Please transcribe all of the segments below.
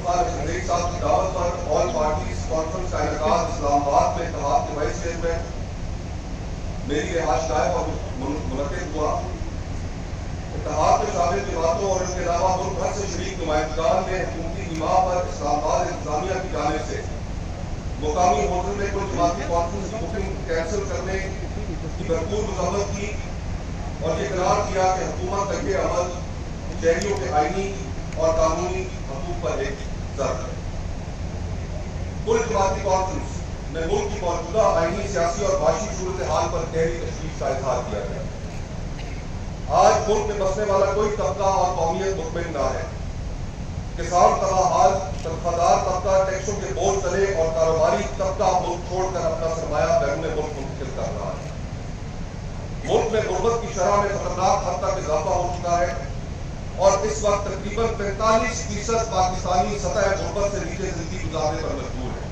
عثمان شریف صاحب کی دعوت پر آل پارٹیز کانفرنس کا انعقاد اسلام آباد میں اتحاد کے وائس چیئرمین میری رہائش گاہ پر منعقد ہوا۔ اتحاد میں شامل جماعتوں اور اس کے علاوہ ملک بھر سے شریک نمائندگان نے حکومتی حمایت پر اسلام آباد انتظامیہ کی جانب سے مقامی ہوٹل میں کل جماعتی کانفرنس کی بکنگ کینسل کرنے کی بھرپور مذمت کی اور یہ اقرار کیا کہ حکومت طرز عمل شہریوں کے آئینی اور قانونی حقوق پر ایک ضرب ہے۔ کل جماعتی کانفرنس میں ملک کی موجودہ آئینی، سیاسی اور معاشی صورتحال پر گہری تشویش کا اظہار کیا گیا۔ آج ملک میں بسنے والا کوئی طبقہ اور قومیت مطمئن نہ ہے۔ کسان تباہ حال، تنخواہ طبقہ ٹیکسوں کے بوجھ تلے اور کاروباری طبقہ ملک چھوڑ کر اپنا سرمایہ بیرون ملک منتقل کر رہا ہے۔ ملک میں غربت کی شرح میں خطرناک حد تک اضافہ ہو چکا ہے اور اس وقت تقریباً 45% پاکستانی سطح غربت سے نیچے زندگی گزارنے پر مجبور ہے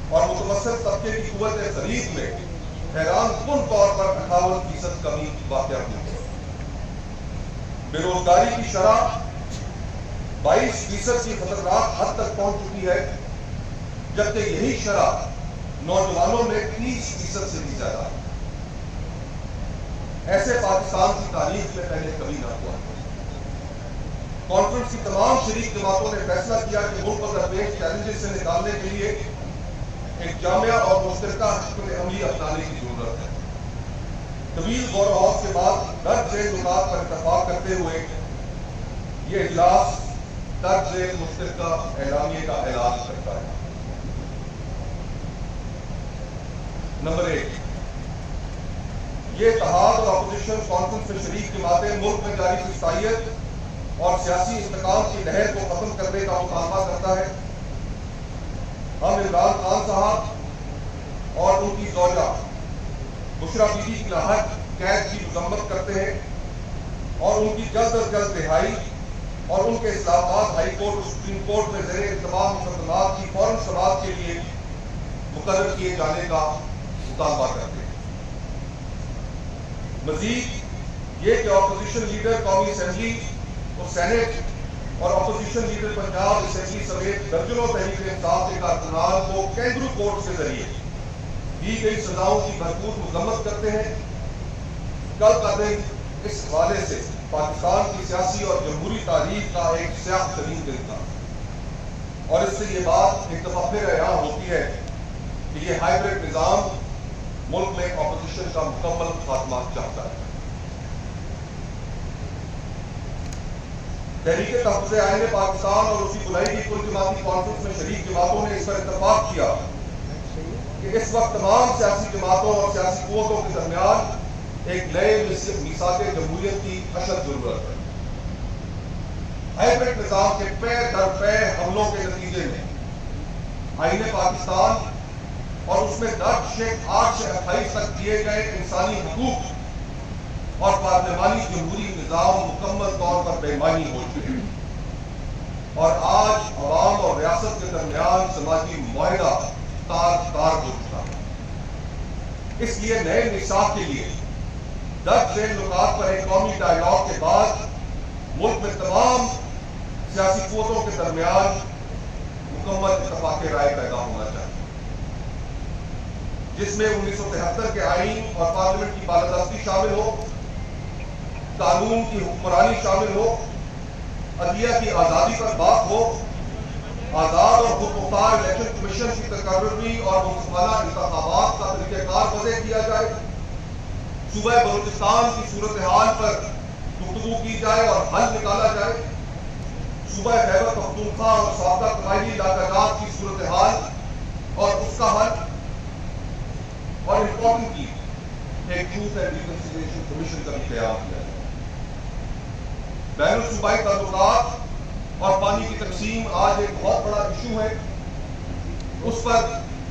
اور متوسط طبقے کی قوت خرید میں حیران کن طور پر 58% کمی واقع ہوئی ہے۔ بے روزگاری کی شرح 22% کی خطرناک حد تک پہنچ چکی ہے، جبکہ یہی شرح نوجوانوں میں 30% سے بھی زیادہ ہے۔ ایسے پاکستان کی تاریخ میں پہلے کبھی نہ ہوا۔ کانفرنس کی تمام شریک جماعتوں نے فیصلہ کیا کہ ملک کو درپیش چیلنجز سے نکالنے کے لیے ایک جامع اور مشترکہ حکمت عملی اپنانے کی ضرورت ہے۔ طویل غور و خوض کے بعد درج ذیل نکات پر اتفاق کرتے ہوئے یہ اجلاس درج ذیل مشترکہ اعلامیے کا اعلان کرتا ہے۔ نمبر 1، یہ اتحاد اور اپوزیشن کانفرنس میں شریک جماعتیں ملک میں جاری فسطائیت اور سیاسی انتقام کی لہر کو ختم کرنے کا مطالبہ کرتا ہے۔ ہم عمران خان صاحب اور ان کی زوجہ بشرا بی بی کی لاحق قید کی مذمت کرتے ہیں اور ان کی جلد از جلد رہائی اور ان کے اسلام آباد ہائی کورٹ اور سپریم کورٹ میں زیر انتظام مقدمات کی فوراً سماعت کے لیے مقرر کیے جانے کا مطالبہ کرتے ہیں۔ مزید یہ کہ اپوزیشن لیڈر قومی اسمبلی اور سینٹ اور اپوزیشن لیڈر پنجاب اسمبلی سمیت درجنوں تحریک انصاف کے کارکنان کو کینگرو کورٹ کے ذریعے دی گئی سزاؤں کی بھرپور مذمت کرتے ہیں۔ کل کا دن اس حوالے سے پاکستان کی سیاسی اور جمہوری تاریخ کا ایک سیاہ ترین دن تھا اور اس سے یہ بات اتفاق بیان ہوتی ہے کہ یہ ہائیبرڈ نظام ملک میں اپوزیشن کا مکمل خاتمہ چاہتا ہے۔ تحریک تحفظ آئین پاکستان اور اسی بلائی کی کل جماعتی کانفرنس میں شریک جماعتوں نے اس پر اتفاق کیا کہ اس وقت تمام سیاسی جماعتوں اور سیاسی قوتوں کے درمیان ایک نئے میثاق جمہوریت کی اشد ضرورت ہے۔ ہائیبرڈ نظام کے پے در پے حملوں کے نتیجے میں آئین پاکستان اور اس میں درج شیخ 8 سے 28 تک دیے گئے انسانی حقوق اور پارلیمانی جمہوری نظام مکمل طور پر بے معنی ہو چکے ہیں اور آج عوام اور ریاست کے درمیان سماجی معاہدہ تار تار ہو چکا ہے۔ اس لیے نئے میثاق کے لیے درج ذیل نکات پر ایک قومی ڈائیلاگ کے بعد ملک میں تمام سیاسی قوتوں کے درمیان مکمل اتفاق رائے پیدا ہونا چاہیے، جس میں 1973 کے آئین اور پارلیمنٹ کی بالادستی شامل ہو، قانون کی حکمرانی شامل ہو، عدلیہ کی آزادی پر بات ہو، آزاد اور خود مختار الیکشن کمیشن کی تقرری اور منصفانہ انتخابات کا طریقہ کار وضع کیا جائے، صوبہ بلوچستان کی صورتحال پر گفتگو کی جائے اور حل نکالا جائے، صوبہ خیبر پختونخوا اور سابقہ قبائلی علاقہ جات کی صورتحال اور اس کا حل، اور امپورٹنٹلی ایک ٹروتھ اینڈ ریکنسیلیشن کمیشن کا بھی قیام کیا جائے۔ بین الصوبائی تعلقات اور پانی کی تقسیم آج ایک بہت بڑا ایشو ہے، اس پر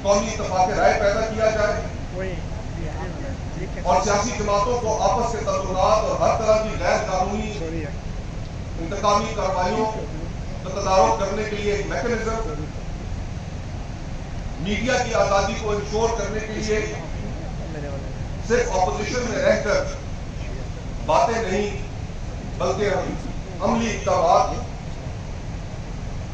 قومی اتفاق رائے پیدا کیا جائے اور سیاسی جماعتوں کو آپس کے تعلقات اور ہر طرح کی غیر قانونی انتقامی کارروائیوں کا تدارک کرنے کے لیے ایک میکنزم، میڈیا کی آزادی کو انشور کرنے کے لیے صرف اپوزیشن میں رہ کر باتیں نہیں بلکہ عملی اقدامات،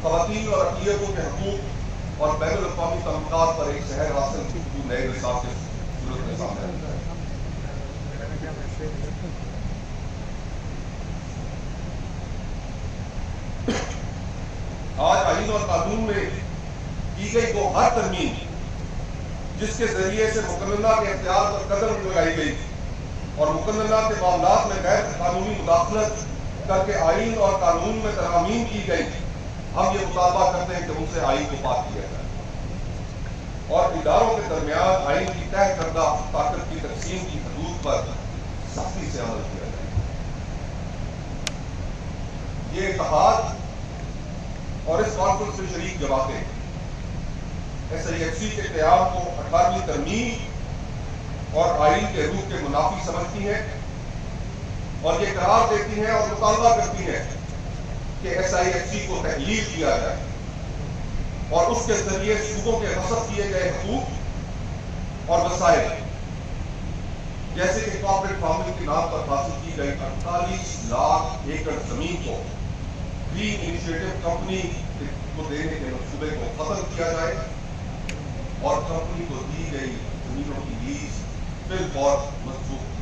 خواتین اور اقلیتوں کے حقوق اور بین الاقوامی تعلقات پر ایک شہر حاصل گفتگو نئے نصاب کے صورت میں سامنے آئی ہے۔ آج آئین اور قانون میں کی گئی وہ ہر ترمیم جس کے ذریعے سے مقننہ کے اختیار پر قدم لگائی گئی اور مقننہ کے معاملات میں غیر قانونی مداخلت کر کے آئین اور قانون میں ترامیم کی گئی، ہم یہ مطالبہ کرتے ہیں کہ ان سے آئین کو پاک کیا جائے اور اداروں کے درمیان آئین کی طے کردہ طاقت کی تقسیم کی حدود پر سختی سے عمل کیا جائے۔ یہ اتحاد اور اس کانفرنس میں شریک جماعتیں SIFC کے قیام کو 18ویں ترمیم اور آئین کے روح کے منافی سمجھتی ہیں اور یہ قرار دیتی ہیں اور مطالبہ کرتی ہیں کہ SIFC کو تحلیل کیا جائے اور اس کے ذریعے صوبوں کے غصب کیے گئے حقوق اور وسائل جیسے کہ کارپوریٹ فارمنگ کے نام پر حاصل کی گئی 48 لاکھ ایکڑ زمین کو گرین انیشیٹو کمپنی کو دینے کے منصوبے کو ختم کیا جائے اور کمپنی کو دی گئی زمینوں کی لیز بالفور منسوخ